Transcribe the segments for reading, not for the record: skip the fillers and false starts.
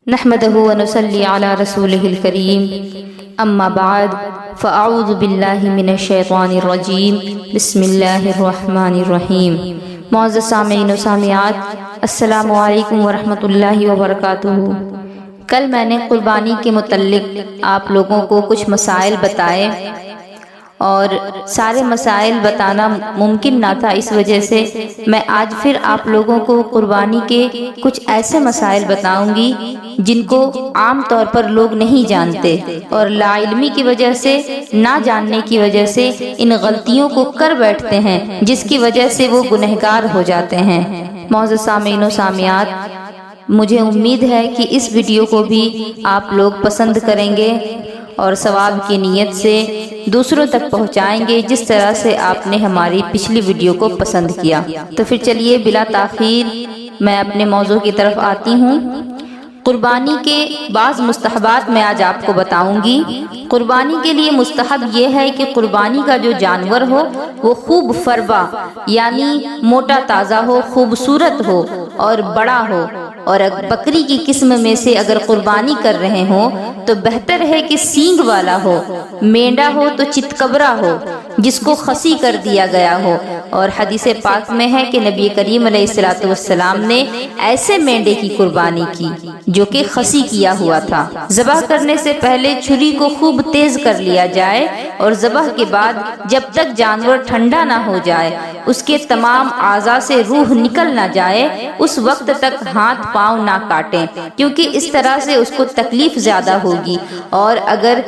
نحمده ونصلي على رسوله الكريم اما بعد فاعوذ باللہ من الشیطان الرجیم بسم اللہ الرحمن الرحیم۔ معزز سامعین و سامعات، السلام علیکم ورحمۃ اللہ وبرکاتہ۔ کل میں نے قربانی کے متعلق آپ لوگوں کو کچھ مسائل بتائے اور سارے مسائل بتانا ممکن نہ تھا، اس وجہ سے میں آج پھر آپ لوگوں کو قربانی کے کچھ ایسے مسائل بتاؤں گی جن کو عام طور پر لوگ نہیں جانتے اور لا علمی کی وجہ سے، نہ جاننے کی وجہ سے ان غلطیوں کو کر بیٹھتے ہیں، جس کی وجہ سے وہ گنہگار ہو جاتے ہیں۔ معزز سامعین و سامعات، مجھے امید ہے کہ اس ویڈیو کو بھی آپ لوگ پسند کریں گے اور ثواب کی نیت سے دوسروں تک پہنچائیں گے، جس طرح سے آپ نے ہماری پچھلی ویڈیو کو پسند کیا۔ تو پھر چلیے بلا تاخیر میں اپنے موضوع کی طرف آتی ہوں۔ قربانی کے بعض مستحبات میں آج آپ کو بتاؤں گی۔ قربانی کے لیے مستحب یہ ہے کہ قربانی کا جو جانور ہو وہ خوب فربا یعنی موٹا تازہ ہو، خوبصورت ہو اور بڑا ہو، اور بکری کی قسم میں سے اگر قربانی کر رہے ہوں تو بہتر ہے کہ سینگ والا ہو، مینڈا ہو تو چتکبرا ہو جس کو خسی کر دیا گیا ہو، اور حدیث پاک میں ہے کہ نبی کریم علیہ السلام نے ایسے مینڈے کی قربانی کی جو کہ خسی کیا ہوا تھا۔ ذبح کرنے سے پہلے چھری کو خوب تیز کر لیا جائے اور ذبح کے بعد جب تک جانور ٹھنڈا نہ ہو جائے، اس کے تمام اعضاء سے روح نکل نہ جائے، اس وقت تک ہاتھ پاؤں نہ کاٹیں، کیونکہ اس طرح سے اس کو تکلیف زیادہ ہوگی، اور اگر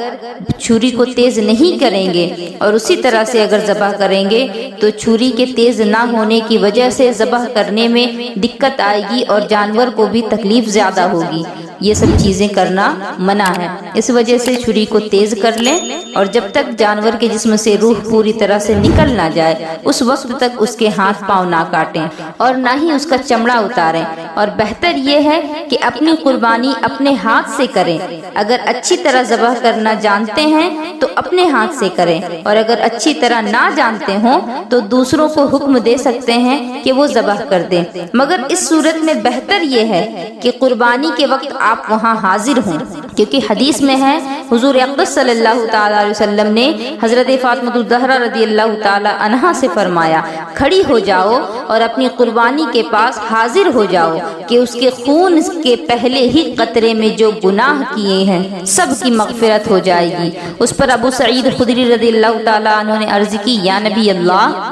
چھری کو تیز نہیں کریں گے اور اسی طرح سے اگر ذبح کریں گے تو چھری کے تیز نہ ہونے کی وجہ سے ذبح کرنے میں دقت آئے گی اور جانور کو بھی تکلیف زیادہ ہوگی۔ یہ سب چیزیں کرنا منع ہے، اس وجہ سے چھری کو تیز کر لیں اور جب تک جانور کے جسم سے روح پوری طرح سے نکل نہ جائے اس وقت تک اس کے ہاتھ پاؤں نہ کاٹیں اور نہ ہی اس کا چمڑا اتاریں، اور بہتر یہ ہے کہ اپنی قربانی اپنے ہاتھ سے کریں۔ اگر اچھی طرح ذبح کرنا جانتے ہیں تو اپنے ہاتھ سے کریں، اور اگر اچھی طرح نہ جانتے ہوں تو دوسروں کو حکم دے سکتے ہیں کہ وہ ذبح کر دیں، مگر اس صورت میں بہتر یہ ہے کہ قربانی کے وقت آپ وہاں حاضر ہوں، کیونکہ حدیث میں ہے حضور اقدس صلی اللہ تعالی علیہ وسلم نے حضرت فاطمہ الزہرا رضی اللہ تعالی عنہا سے فرمایا، کھڑی ہو جاؤ اور اپنی قربانی کے پاس حاضر ہو جاؤ کہ اس کے خون کے پہلے ہی قطرے میں جو گناہ کیے ہیں سب کی مغفرت ہو جائے گی۔ اس پر ابو سعید خدری رضی اللہ تعالی عنہ نے عرض کی، یا نبی اللہ،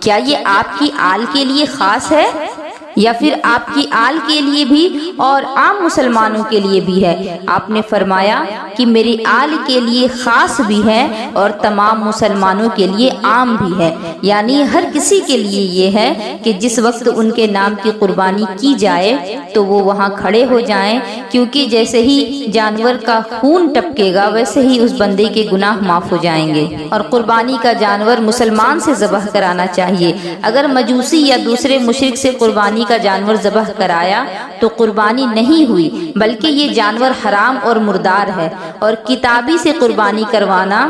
کیا یہ آپ کی آل کے لیے خاص ہے یا پھر آپ کی آل کے لیے بھی اور عام مسلمانوں کے لیے بھی ہے؟ آپ نے فرمایا کہ میری آل کے لیے خاص بھی ہے اور تمام مسلمانوں کے لیے عام بھی ہے، یعنی ہر کسی کے لیے یہ ہے کہ جس وقت ان کے نام کی قربانی کی جائے تو وہ وہاں کھڑے ہو جائیں، کیونکہ جیسے ہی جانور کا خون ٹپکے گا ویسے ہی اس بندے کے گناہ معاف ہو جائیں گے۔ اور قربانی کا جانور مسلمان سے ذبح کرانا چاہیے۔ اگر مجوسی یا دوسرے مشرک سے قربانی کا جانور ذبح کرایا تو قربانی نہیں ہوئی، بلکہ یہ جانور حرام اور مردار ہے، اور کتابی سے قربانی کروانا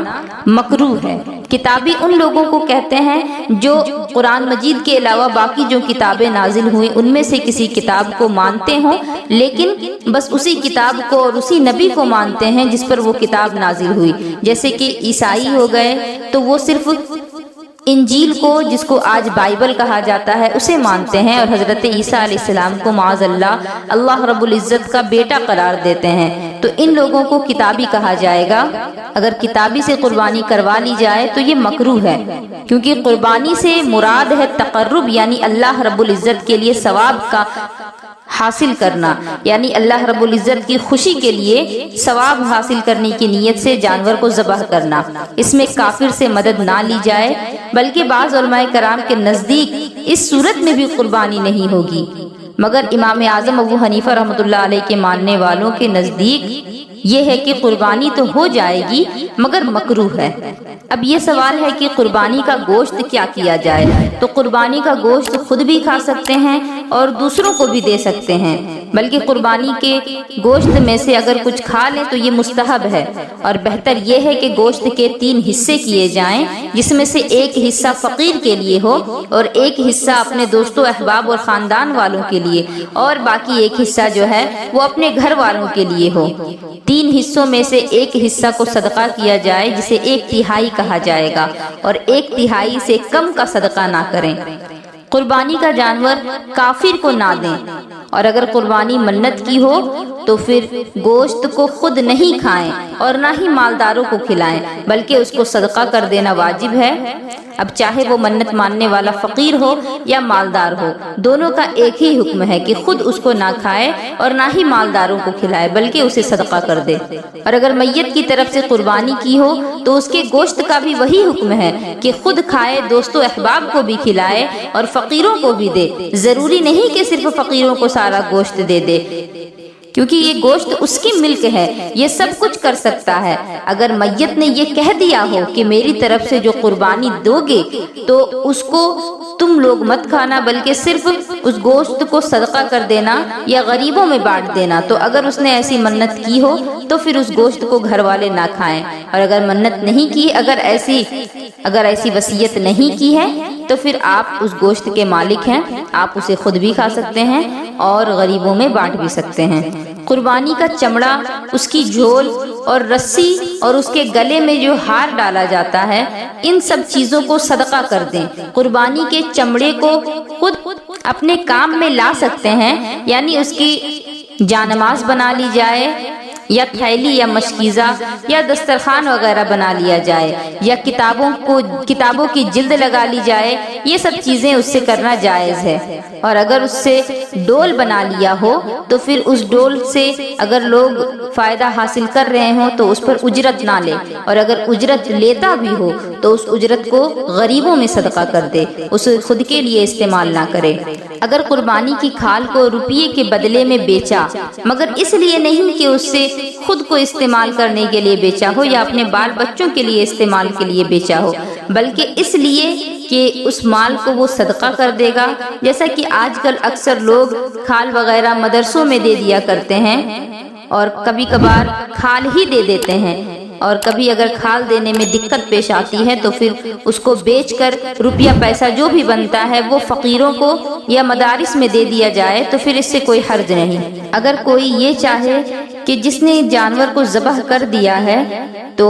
مکروہ ہے۔ کتابی ان لوگوں کو کہتے ہیں جو قرآن مجید کے علاوہ باقی جو کتابیں نازل ہوئی ان میں سے کسی کتاب کو مانتے ہوں، لیکن بس اسی کتاب کو اور اسی نبی کو مانتے ہیں جس پر وہ کتاب نازل ہوئی، جیسے کہ عیسائی ہو گئے تو وہ صرف انجیل کو، جس کو آج بائبل کہا جاتا ہے، اسے مانتے ہیں، اور حضرت عیسیٰ علیہ السلام کو معاذ اللہ رب العزت کا بیٹا قرار دیتے ہیں، تو ان لوگوں کو کتابی کہا جائے گا۔ اگر کتابی سے قربانی کروا لی جائے تو یہ مکروہ ہے، کیونکہ قربانی سے مراد ہے تقرب، یعنی اللہ رب العزت کے لیے ثواب کا حاصل کرنا، یعنی اللہ رب العزت کی خوشی کے لیے ثواب حاصل کرنے کی نیت سے جانور کو ذبح کرنا۔ اس میں کافر سے مدد نہ لی جائے، بلکہ بعض علماء کرام کے نزدیک اس صورت میں بھی قربانی نہیں ہوگی، مگر امام اعظم ابو حنیفہ رحمۃ اللہ علیہ کے ماننے والوں کے نزدیک یہ ہے کہ قربانی تو ہو جائے گی مگر مکروہ ہے۔ اب یہ سوال ہے کہ قربانی کا گوشت کیا کیا جائے؟ تو قربانی کا گوشت خود بھی کھا سکتے ہیں اور دوسروں کو بھی دے سکتے ہیں، بلکہ قربانی کے گوشت میں سے اگر کچھ کھا لیں تو یہ مستحب ہے، اور بہتر یہ ہے کہ گوشت کے 3 حصے کیے جائیں، جس میں سے ایک حصہ فقیر کے لیے ہو اور ایک حصہ اپنے دوستوں احباب اور خاندان والوں کے لیے، اور باقی ایک حصہ جو ہے وہ اپنے گھر والوں کے لیے ہو۔ 3 حصوں میں سے ایک حصہ کو صدقہ کیا جائے جسے 1/3 کہا جائے گا، اور 1/3 سے کم کا صدقہ نہ کریں۔ قربانی کا جانور کافر کو نہ دیں، اور اگر قربانی منت کی ہو تو پھر گوشت کو خود نہیں کھائیں اور نہ ہی مالداروں کو کھلائیں، بلکہ اس کو صدقہ کر دینا واجب ہے۔ اب چاہے وہ منت ماننے والا فقیر ہو یا مالدار ہو، دونوں کا ایک ہی حکم ہے کہ خود اس کو نہ کھائے اور نہ ہی مالداروں کو کھلائے، بلکہ اسے صدقہ کر دے۔ اور اگر میت کی طرف سے قربانی کی ہو تو اس کے گوشت کا بھی وہی حکم ہے کہ خود کھائے، دوستوں احباب کو بھی کھلائے اور فقیروں کو بھی دے۔ ضروری نہیں کہ صرف فقیروں کو سارا گوشت دے دے، کیونکہ یہ گوشت اس کی ملک ہے، یہ سب کچھ کر سکتا ہے۔ اگر میت نے یہ کہہ دیا ہو کہ میری طرف سے جو قربانی دو گے تو اس کو تم لوگ مت کھانا، بلکہ صرف اس گوشت کو صدقہ کر دینا یا غریبوں میں بانٹ دینا، تو اگر اس نے ایسی منت کی ہو تو پھر اس گوشت کو گھر والے نہ کھائیں، اور اگر منت نہیں کی، اگر ایسی وصیت نہیں کی ہے تو پھر آپ اس گوشت کے مالک ہیں، آپ اسے خود بھی کھا سکتے ہیں اور غریبوں میں بانٹ بھی سکتے ہیں۔ قربانی کا چمڑا، اس کی جھول اور رسی اور اس کے گلے میں جو ہار ڈالا جاتا ہے، ان سب چیزوں کو صدقہ کر دیں۔ قربانی کے چمڑے کو خود اپنے کام میں لا سکتے ہیں، یعنی اس کی جانماز بنا لی جائے، یا تھیلی یا مشکیزہ یا دسترخوان وغیرہ بنا لیا جائے، یا کتابوں کی جلد لگا لی جائے، یہ سب چیزیں اس سے کرنا جائز ہے۔ اور اگر اس سے ڈول بنا لیا ہو تو پھر اس ڈول سے اگر لوگ فائدہ حاصل کر رہے ہوں تو اس پر اجرت نہ لے، اور اگر اجرت لیتا بھی ہو تو اس اجرت کو غریبوں میں صدقہ کر دے، اسے خود کے لیے استعمال نہ کرے۔ اگر قربانی کی کھال کو روپیے کے بدلے میں بیچا، مگر اس لیے نہیں کہ اس سے خود کو استعمال کرنے کے لیے بیچا ہو یا اپنے بال بچوں کے لیے استعمال کے لیے بیچا ہو، بلکہ اس لیے کہ اس مال کو وہ صدقہ کر دے گا، جیسا کہ آج کل اکثر لوگ کھال وغیرہ مدرسوں میں دے دیا کرتے ہیں، اور کبھی کبھار کھال ہی دے دیتے ہیں، اور کبھی اگر کھال دینے میں دقت پیش آتی ہے تو پھر اس کو بیچ کر روپیہ پیسہ جو بھی بنتا ہے وہ فقیروں کو یا مدارس میں دے دیا جائے تو پھر اس سے کوئی حرج نہیں۔ اگر کوئی یہ چاہے کہ جس نے جانور کو ذبح کر دیا ہے تو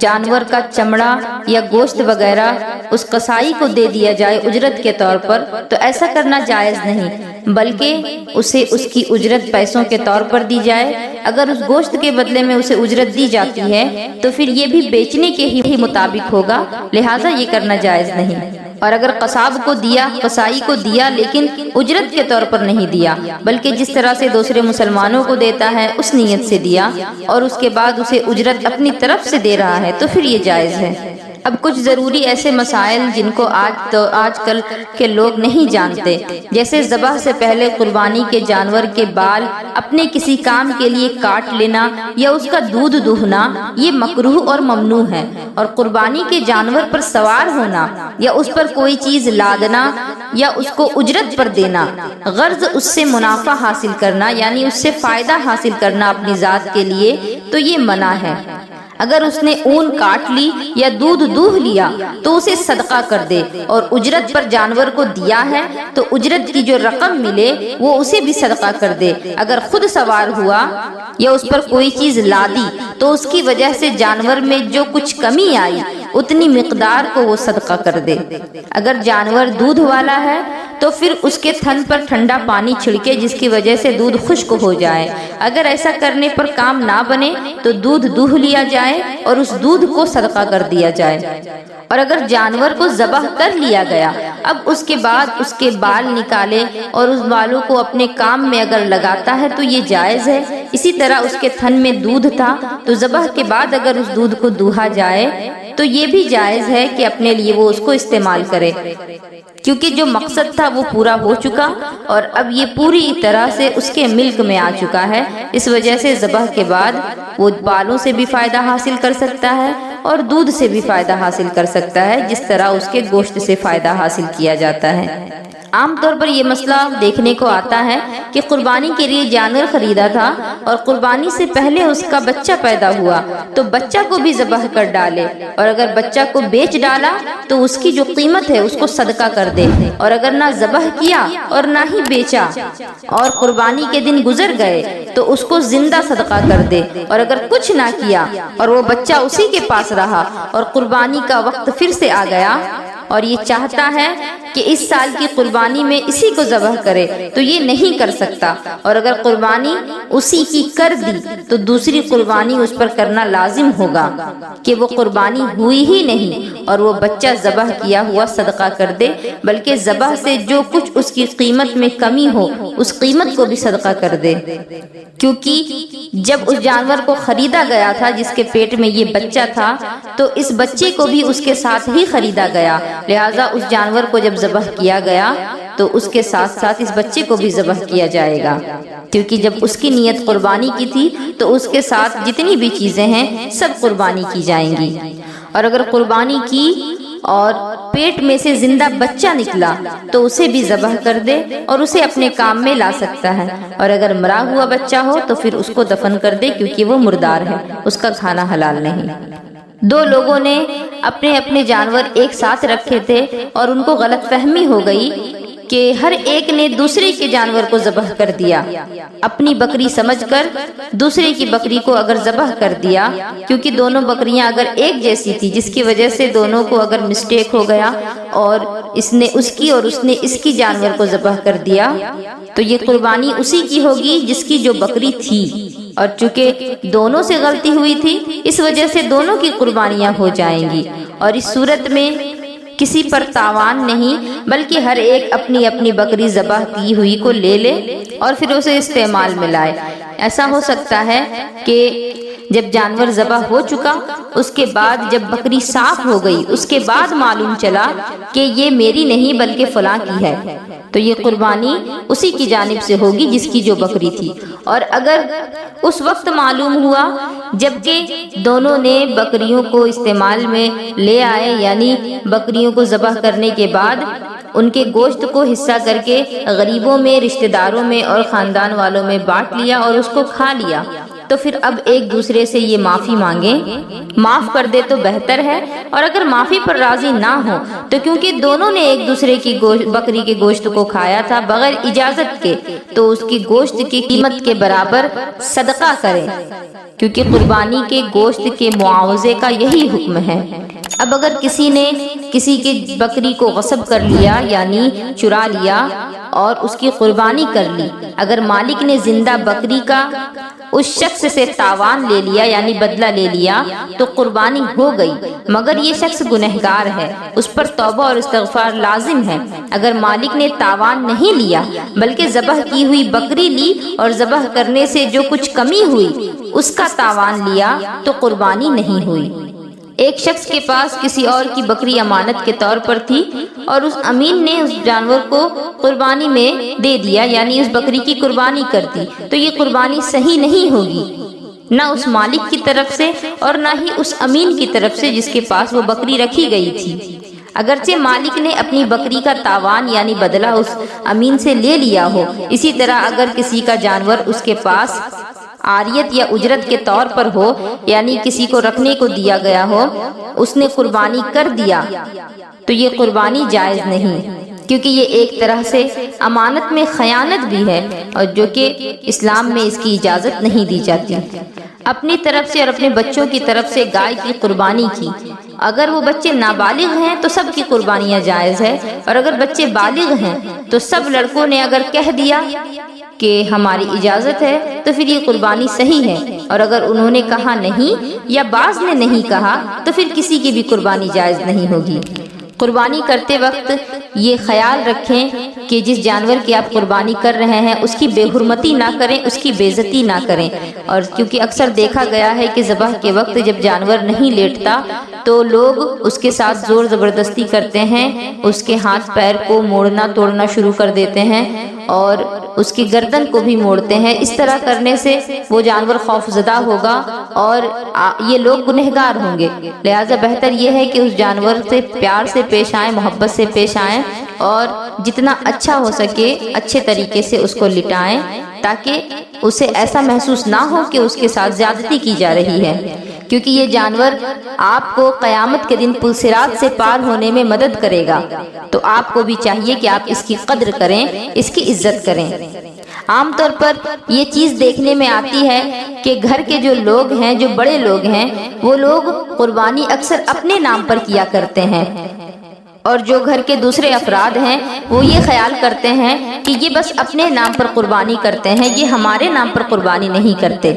جانور کا چمڑا یا گوشت وغیرہ اس قصائی کو دے دیا جائے اجرت کے طور پر، تو ایسا کرنا جائز نہیں، بلکہ اسے اس کی اجرت پیسوں کے طور پر دی جائے۔ اگر اس گوشت کے بدلے میں اسے اجرت دی جاتی ہے تو پھر یہ بھی بیچنے کے ہی مطابق ہوگا، لہٰذا یہ کرنا جائز نہیں۔ اور اگر قصاب کو دیا، قصائی کو دیا، لیکن اجرت کے طور پر نہیں دیا، بلکہ جس طرح سے دوسرے مسلمانوں کو دیتا ہے اس نیت سے دیا، اور اس کے بعد اسے اجرت اپنی طرف سے دے رہا ہے، تو پھر یہ جائز ہے۔ اب کچھ ضروری ایسے مسائل جن کو آج کل کے لوگ نہیں جانتے، جیسے ذبح سے پہلے قربانی کے جانور کے بال اپنے کسی کام کے لیے کاٹ لینا یا اس کا دودھ دوہنا، یہ مکروہ اور ممنوع ہے، اور قربانی کے جانور پر سوار ہونا یا اس پر کوئی چیز لادنا یا اس کو اجرت پر دینا، غرض اس سے منافع حاصل کرنا یعنی اس سے فائدہ حاصل کرنا اپنی ذات کے لیے، تو یہ منع ہے۔ اگر اس نے اون کاٹ لی یا دودھ دوہ لیا تو اسے صدقہ کر دے، اور اجرت پر جانور کو دیا ہے تو اجرت کی جو رقم ملے وہ اسے بھی صدقہ کر دے۔ اگر خود سوار ہوا یا اس پر کوئی چیز لادی تو اس کی وجہ سے جانور میں جو کچھ کمی آئی اتنی مقدار کو وہ صدقہ کر دے۔ اگر جانور دودھ والا ہے تو پھر اس کے تھن پر ٹھنڈا پانی چھڑکے جس کی وجہ سے دودھ خشک ہو جائے۔ اگر ایسا کرنے پر کام نہ بنے تو دودھ دوہ لیا جائے اور اس دودھ کو صدقہ کر دیا جائے۔ اور اگر جانور کو ذبح کر لیا گیا، اب اس کے بعد اس کے بال نکالے اور اس بالوں کو اپنے کام میں اگر لگاتا ہے تو یہ جائز ہے۔ اسی طرح اس کے تھن میں دودھ تھا تو ذبح کے بعد اگر اس دودھ کو دوہا جائے تو یہ بھی جائز ہے کہ اپنے لیے وہ اس کو استعمال کرے، کیونکہ جو مقصد تھا وہ پورا ہو چکا اور اب یہ پوری طرح سے اس کے ملک میں آ چکا ہے۔ اس وجہ سے ذبح کے بعد وہ بالوں سے بھی فائدہ حاصل کر سکتا ہے اور دودھ سے بھی فائدہ حاصل کر سکتا ہے، جس طرح اس کے گوشت سے فائدہ حاصل کیا جاتا ہے۔ عام طور پر یہ مسئلہ دیکھنے کو آتا ہے کہ قربانی کے لیے جانور خریدا تھا اور قربانی سے پہلے اس کا بچہ پیدا ہوا تو بچہ کو بھی ذبح کر ڈالے، اور اگر بچہ کو بیچ ڈالا تو اس کی جو قیمت ہے اس کو صدقہ کر دے، اور اگر نہ ذبح کیا اور نہ ہی بیچا اور قربانی کے دن گزر گئے تو اس کو زندہ صدقہ کر دے، اور اگر کچھ نہ کیا اور وہ بچہ اسی کے پاس رہا اور قربانی کا وقت پھر سے آ گیا اور یہ چاہتا ہے کہ اس سال کی قربانی میں اسی کو ذبح کرے تو یہ نہیں کر سکتا، اور اگر قربانی اسی کی کر دی تو دوسری قربانی اس پر کرنا لازم ہوگا کہ وہ قربانی ہوئی ہی نہیں اور وہ بچہ ذبح کیا ہوا صدقہ کر دے، بلکہ ذبح سے جو کچھ اس کی قیمت میں کمی ہو اس قیمت کو بھی صدقہ کر دے، کیونکہ جب اس جانور کو خریدا گیا تھا جس کے پیٹ میں یہ بچہ تھا تو اس بچے کو بھی اس کے ساتھ ہی خریدا گیا، لہٰذا اس جانور کو جب ذبح کیا گیا تو اس کے ساتھ ساتھ اس بچے کو بھی ذبح کیا جائے گا، کیونکہ جب اس کی نیت قربانی کی تھی تو اس کے ساتھ جتنی بھی چیزیں ہیں سب قربانی کی جائیں گی، اور اگر قربانی کی اور پیٹ میں سے زندہ بچہ نکلا تو اسے بھی ذبح کر دے اور اسے اپنے کام میں لا سکتا ہے، اور اگر مرا ہوا بچہ ہو تو پھر اس کو دفن کر دے کیونکہ وہ مردار ہے، اس کا کھانا حلال نہیں۔ دو لوگوں نے اپنے اپنے جانور ایک ساتھ رکھے تھے اور ان کو غلط فہمی ہو گئی کہ ہر ایک نے دوسرے کے جانور کو ذبح کر دیا، اپنی بکری سمجھ کر دوسرے کی بکری کو اگر ذبح کر دیا، کیونکہ دونوں بکریاں اگر ایک جیسی تھی جس کی وجہ سے دونوں کو اگر مسٹیک ہو گیا اور اس نے اس کی اور اس نے اس کی جانور کو ذبح کر دیا تو یہ قربانی اسی کی ہوگی جس کی جو بکری تھی، اور چونکہ دونوں سے غلطی ہوئی تھی اس وجہ سے دونوں کی قربانیاں ہو جائیں گی، اور اس صورت میں کسی پر تاوان نہیں بلکہ ہر ایک اپنی اپنی بکری ذبح کی ہوئی کو لے لے اور پھر اسے استعمال میں لائے۔ ایسا ہو سکتا ہے کہ جب جانور ذبح ہو چکا اس کے بعد جب بکری صاف ہو گئی اس کے بعد معلوم چلا کہ یہ میری نہیں بلکہ فلاں کی ہے تو یہ قربانی اسی کی جانب سے ہوگی جس کی جو بکری تھی، اور اگر اس وقت معلوم ہوا جبکہ دونوں نے بکریوں کو استعمال میں لے آئے، یعنی بکریوں کو ذبح کرنے کے بعد ان کے گوشت کو حصہ کر کے غریبوں میں، رشتہ داروں میں اور خاندان والوں میں بانٹ لیا اور اس کو کھا لیا، تو پھر اب ایک دوسرے سے یہ معافی مانگیں، معاف کر دے تو بہتر ہے، اور اگر معافی پر راضی نہ ہو تو کیونکہ دونوں نے ایک دوسرے کی بکری کے گوشت کو کھایا تھا بغیر اجازت کے تو اس کی گوشت کی قیمت کے برابر صدقہ کریں، کیونکہ قربانی کے گوشت کے معاوضے کا یہی حکم ہے۔ اب اگر کسی نے کسی کی بکری کو غصب کر لیا یعنی چرا لیا اور اس کی قربانی کر لی، اگر مالک نے زندہ بکری کا اس شخص سے تاوان لے لیا یعنی بدلہ لے لیا تو قربانی ہو گئی، مگر یہ شخص گنہگار ہے، اس پر توبہ اور استغفار لازم ہے۔ اگر مالک نے تاوان نہیں لیا بلکہ ذبح کی ہوئی بکری لی اور ذبح کرنے سے جو کچھ کمی ہوئی اس کا تاوان لیا تو قربانی نہیں ہوئی۔ ایک شخص کے پاس کسی اور کی بکری امانت کے طور پر تھی اور اس امین نے اس جانور کو قربانی میں دے دیا یعنی اس بکری کی قربانی کر دی، تو یہ قربانی صحیح نہیں ہوگی، نہ اس مالک کی طرف سے اور نہ ہی اس امین کی طرف سے جس کے پاس وہ بکری رکھی گئی تھی۔ اگرچہ مالک نے اپنی بکری کا تاوان یعنی بدلہ اس امین سے لے لیا ہو، اسی طرح اگر کسی کا جانور اس کے پاس عاریت یا اجرت کے طور پر ہو یعنی کسی کو رکھنے کو دیا گیا ہو، اس نے قربانی کر دیا تو یہ قربانی جائز نہیں، کیونکہ یہ ایک طرح سے امانت میں خیانت بھی ہے اور جو کہ اسلام میں اس کی اجازت نہیں دی جاتی۔ اپنی طرف سے اور اپنے بچوں کی طرف سے گائے کی قربانی کی، اگر وہ بچے نابالغ ہیں تو سب کی قربانیاں جائز ہے، اور اگر بچے بالغ ہیں تو سب لڑکوں نے اگر کہہ دیا کہ ہماری اجازت ہے تو پھر یہ قربانی صحیح ہے، اور اگر انہوں نے کہا نہیں یا بعض نے نہیں کہا تو پھر کسی کی بھی قربانی جائز نہیں ہوگی۔ قربانی کرتے وقت یہ خیال رکھیں کہ جس جانور کی آپ قربانی کر رہے ہیں اس کی بے حرمتی نہ کریں، اس کی بے عزتی نہ کریں، اور کیونکہ اکثر دیکھا گیا ہے کہ ذبح کے وقت جب جانور نہیں لیٹتا تو لوگ اس کے ساتھ زور زبردستی کرتے ہیں، اس کے ہاتھ پیر کو موڑنا توڑنا شروع کر دیتے ہیں اور اس کی گردن کو بھی موڑتے ہیں۔ اس طرح کرنے سے وہ جانور خوف زدہ ہوگا اور یہ لوگ گنہگار ہوں گے۔ لہٰذا بہتر یہ ہے کہ اس جانور سے پیار سے پیش آئیں، محبت سے پیش آئیں اور جتنا اچھا ہو سکے اچھے طریقے سے اس کو لٹائیں، تاکہ اسے ایسا محسوس نہ ہو کہ اس کے ساتھ زیادتی کی جا رہی ہے، کیونکہ یہ جانور آپ کو قیامت کے دن پل صراط سے پار ہونے میں مدد کرے گا۔ تو آپ کو بھی چاہیے کہ آپ اس کی قدر کریں، اس کی عزت کریں۔ عام طور پر یہ چیز دیکھنے میں آتی ہے کہ گھر کے جو لوگ ہیں، جو بڑے لوگ ہیں، وہ لوگ قربانی اکثر اپنے نام پر کیا کرتے ہیں، اور جو گھر کے دوسرے افراد ہیں وہ یہ خیال کرتے ہیں کہ یہ بس اپنے نام پر قربانی کرتے ہیں، یہ ہمارے نام پر قربانی نہیں کرتے۔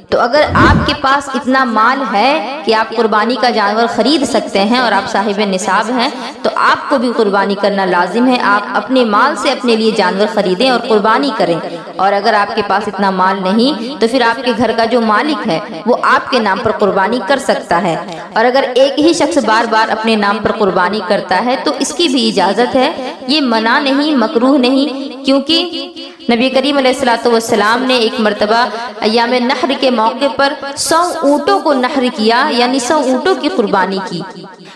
تو اگر آپ کے پاس اتنا مال ہے کہ آپ قربانی کا جانور خرید سکتے ہیں اور آپ صاحب نصاب ہیں، تو آپ کو بھی قربانی کرنا لازم ہے۔ آپ اپنے مال سے اپنے لیے جانور خریدیں اور قربانی کریں، اور اگر آپ کے پاس اتنا مال نہیں تو پھر آپ کے گھر کا جو مالک ہے وہ آپ کے نام پر قربانی کر سکتا ہے۔ اور اگر ایک ہی شخص بار بار اپنے نام پر قربانی کرتا ہے تو اس کی بھی اجازت ہے، یہ منع نہیں، مکروہ نہیں، کیونکہ نبی کریم علیہ الصلوۃ والسلام نے ایک مرتبہ ایام نحر کے موقع پر 100 اونٹوں کو نحر کیا، یعنی 100 اونٹوں کی قربانی کی۔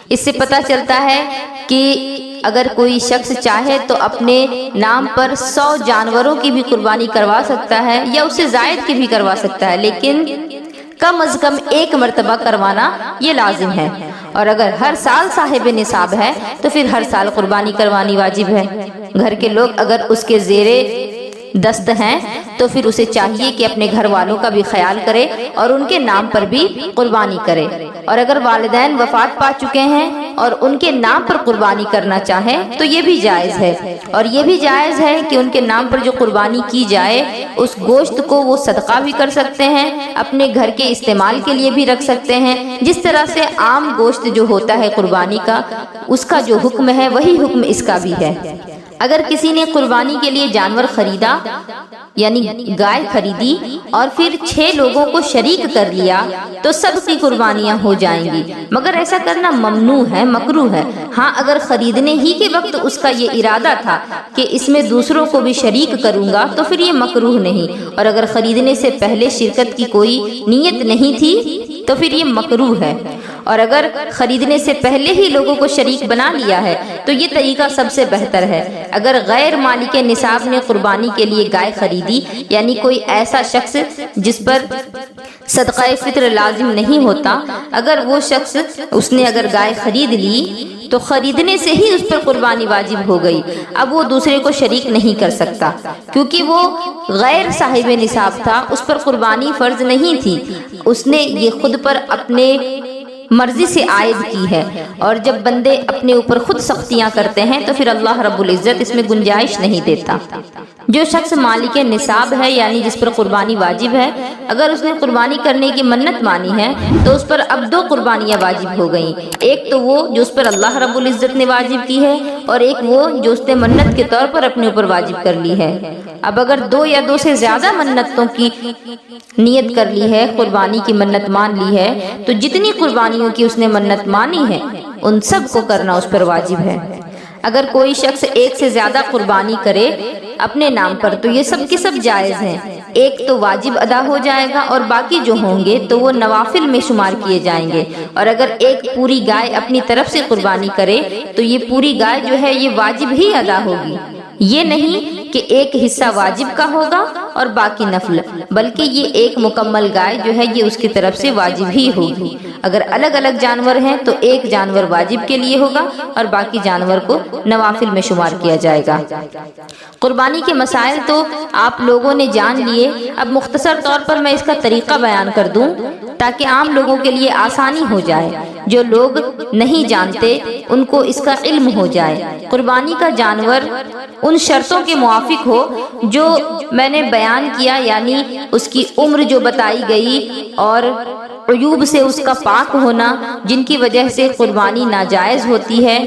اس سے پتہ چلتا ہے کہ اگر کوئی شخص چاہے تو اپنے نام پر 100 جانوروں کی بھی قربانی کروا سکتا ہے، یا اس سے زائد کی بھی کروا سکتا ہے، لیکن کم از کم ایک مرتبہ کروانا یہ لازم ہے۔ اور اگر ہر سال صاحب نصاب ہے تو پھر ہر سال قربانی کروانی واجب ہے۔ گھر کے لوگ اگر اس کے زیرے دست ہیں تو پھر اسے چاہیے کہ اپنے گھر والوں کا بھی خیال کرے اور ان کے نام پر بھی قربانی کرے۔ اور اگر والدین وفات پا چکے ہیں اور ان کے نام پر قربانی کرنا چاہیں تو یہ بھی جائز ہے، اور یہ بھی جائز ہے کہ ان کے نام پر جو قربانی کی جائے اس گوشت کو وہ صدقہ بھی کر سکتے ہیں، اپنے گھر کے استعمال کے لیے بھی رکھ سکتے ہیں۔ جس طرح سے عام گوشت جو ہوتا ہے قربانی کا، اس کا جو حکم ہے وہی حکم اس کا بھی ہے۔ اگر کسی نے قربانی کے لیے جانور خریدا، یعنی گائے خریدی، اور پھر 6 لوگوں کو شریک کر لیا تو سب کی قربانیاں ہو جائیں گی، مگر ایسا کرنا ممنوع ہے، مکروہ ہے۔ ہاں اگر خریدنے ہی کے وقت اس کا یہ ارادہ تھا کہ اس میں دوسروں کو بھی شریک کروں گا تو پھر یہ مکروہ نہیں، اور اگر خریدنے سے پہلے شرکت کی کوئی نیت نہیں تھی تو پھر یہ مکروہ ہے۔ اور اگر خریدنے سے پہلے ہی لوگوں کو شریک بنا لیا ہے تو یہ طریقہ سب سے بہتر ہے۔ اگر غیر مالک نصاب نے قربانی کے لیے گائے خریدی، یعنی کوئی ایسا شخص جس پر صدقہ فطر لازم نہیں ہوتا، اگر وہ شخص اس نے اگر گائے خرید لی تو خریدنے سے ہی اس پر قربانی واجب ہو گئی، اب وہ دوسرے کو شریک نہیں کر سکتا، کیونکہ وہ غیر صاحب نصاب تھا، اس پر قربانی فرض نہیں تھی، اس نے یہ خود پر اپنے مرضی سے عائد کی ہے۔ اور جب بندے اپنے اوپر خود سختیاں کرتے ہیں تو پھر اللہ رب العزت اس میں گنجائش نہیں دیتا۔ جو شخص مالک نصاب ہے، یعنی جس پر قربانی واجب ہے، اگر اس نے قربانی کرنے کی منت مانی ہے تو اس پر اب 2 قربانیاں واجب ہو گئیں، ایک تو وہ جو اس پر اللہ رب العزت نے واجب کی ہے، اور ایک وہ جو اس نے منت کے طور پر اپنے اوپر واجب کر لی ہے۔ اب اگر 2 یا 2 سے زیادہ منتوں کی نیت کر لی ہے، قربانی کی منت مان لی ہے، تو جتنی قربانیوں کی اس نے منت مانی ہے ان سب کو کرنا اس پر واجب ہے۔ اگر کوئی شخص ایک سے زیادہ قربانی کرے اپنے نام پر تو یہ سب کے سب جائز ہیں، ایک تو واجب ادا ہو جائے گا اور باقی جو ہوں گے تو وہ نوافل میں شمار کیے جائیں گے۔ اور اگر ایک پوری گائے اپنی طرف سے قربانی کرے تو یہ پوری گائے جو ہے یہ واجب ہی ادا ہوگی، یہ نہیں کہ ایک حصہ واجب کا ہوگا اور باقی نفل، بلکہ یہ ایک مکمل گائے جو ہے یہ اس کی طرف سے واجب ہی ہوگی۔ اگر الگ الگ جانور ہیں تو ایک جانور واجب کے لیے ہوگا اور باقی جانور کو نوافل میں شمار کیا جائے گا۔ قربانی کے مسائل تو آپ لوگوں نے جان لیے، اب مختصر طور پر میں اس کا طریقہ بیان کر دوں تاکہ عام لوگوں کے لیے آسانی ہو جائے، جو لوگ نہیں جانتے ان کو اس کا علم ہو جائے۔ قربانی کا جانور ان شرطوں کے موافق ہو جو میں نے بیان کیا، یعنی اس کی عمر جو بتائی گئی، اور عیوب سے اس کا پاک ہونا جن کی وجہ سے قربانی ناجائز ہوتی ہے،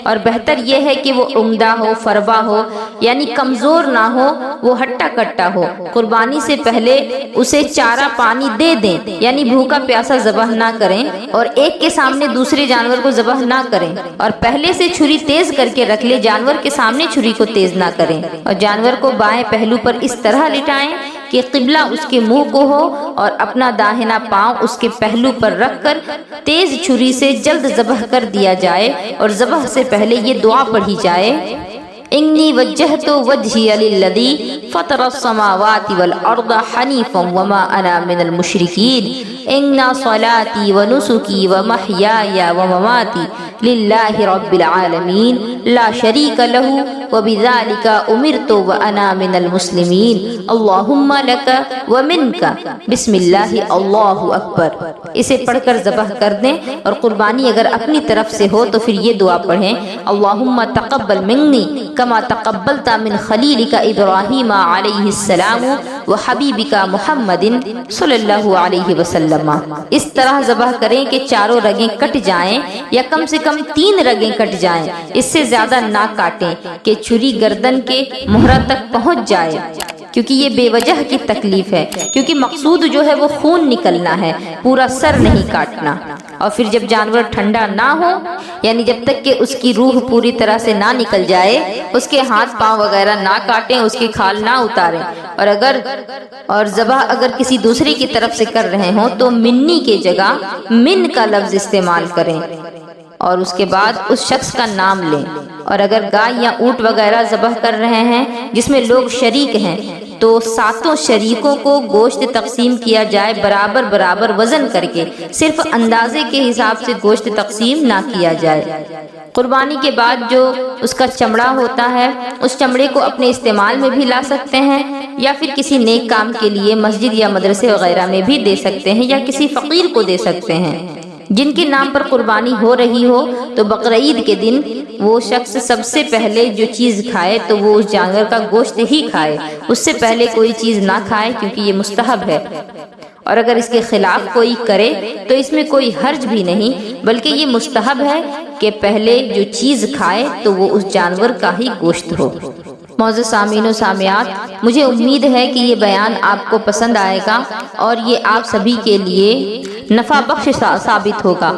اور بہتر یہ ہے کہ وہ عمدہ ہو، فربا ہو، یعنی کمزور نہ ہو، وہ ہٹا کٹا ہو۔ قربانی سے پہلے اسے چارہ پانی دے دیں، یعنی بھوکا پیاسا ذبح نہ کریں، اور ایک کے سامنے دوسرے جانور کو ذبح نہ کریں، اور پہلے سے چھری تیز کر کے رکھ لے، جانور کے سامنے چھری کو تیز نہ کریں، اور جانور کو بائیں پہلو پر اس طرح لٹائیں کہ قبلہ اس کے منہ کو ہو، اور اپنا داہنا پاؤں اس کے پہلو پر رکھ کر تیز چھری سے جلد ذبح کر دیا جائے، اور ذبح سے پہلے یہ دعا پڑھی جائے: انی وجہت وجہی للذی فطر السماوات والارض حنیفا وما انا من المشرکین ان صلاتی ونسکی ومحیای ومماتی للہ رب العالمین لا شریک لہ وبذالک امرت وانا من المسلمین اللہم لک ومنک بسم اللہ اللہ اکبر۔ اسے پڑھ کر ذبح کر دیں، اور قربانی اگر اپنی طرف سے ہو تو پھر یہ دعا پڑھیں: اللہم تقبل منی کما تقبلت من خلیلک ابراہیم علیہ السلام وحبیبک محمد صلی اللہ علیہ وسلم۔ اس طرح ذبح کریں کہ چاروں رگیں کٹ جائیں، یا کم سے کم 3 رگیں کٹ جائیں، اس سے زیادہ نہ کاٹیں کہ چھری گردن کے مہرہ تک پہنچ جائے، کیونکہ یہ بے وجہ کی تکلیف ہے، کیونکہ مقصود جو ہے وہ خون نکلنا ہے، پورا سر نہیں کاٹنا۔ اور پھر جب جانور ٹھنڈا نہ ہو، یعنی جب تک کہ اس کی روح پوری طرح سے نہ نکل جائے، اس کے ہاتھ پاؤں وغیرہ نہ کاٹیں، اس کی کھال نہ اتاریں، اور ذبح اگر کسی دوسرے کی طرف سے کر رہے ہوں تو منی کے جگہ من کا لفظ استعمال کریں، اور اس کے بعد اس شخص کا نام لیں۔ اور اگر گائے یا اونٹ وغیرہ ذبح کر رہے ہیں جس میں لوگ شریک ہیں تو 7 شریکوں کو گوشت تقسیم کیا جائے، برابر برابر وزن کر کے، صرف اندازے کے حساب سے گوشت تقسیم نہ کیا جائے۔ قربانی کے بعد جو اس کا چمڑا ہوتا ہے، اس چمڑے کو اپنے استعمال میں بھی لا سکتے ہیں، یا پھر کسی نیک کام کے لیے مسجد یا مدرسے وغیرہ میں بھی دے سکتے ہیں، یا کسی فقیر کو دے سکتے ہیں۔ جن کے نام پر قربانی ہو رہی ہو تو بقرعید کے دن وہ شخص سب سے پہلے جو چیز کھائے تو وہ اس جانور کا گوشت ہی کھائے، اس سے پہلے کوئی چیز نہ کھائے، کیونکہ یہ مستحب ہے۔ اور اگر اس کے خلاف کوئی کرے تو اس میں کوئی حرج بھی نہیں، بلکہ یہ مستحب ہے کہ پہلے جو چیز کھائے تو وہ اس جانور کا ہی گوشت ہو۔ معزز سامعین و سامعات، مجھے امید ہے کہ یہ بیان آپ کو پسند آئے گا، اور یہ آپ سبھی کے لیے نفع بخش ثابت ہوگا،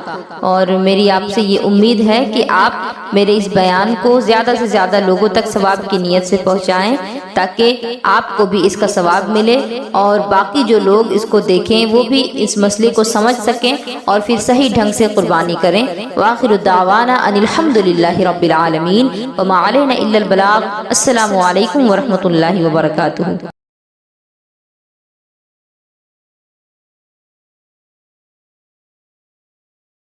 اور میری آپ سے یہ امید ہے کہ آپ میرے اس بیان کو زیادہ سے زیادہ لوگوں تک ثواب کی نیت سے پہنچائیں، تاکہ آپ کو بھی اس کا ثواب ملے، اور باقی جو لوگ اس کو دیکھیں وہ بھی اس مسئلے کو سمجھ سکیں اور پھر صحیح ڈھنگ سے قربانی کریں۔ وآخر دعوانا ان الحمد للہ رب العالمین وما علینا الا البلاغ۔ السلام علیکم ورحمۃ اللہ وبرکاتہ۔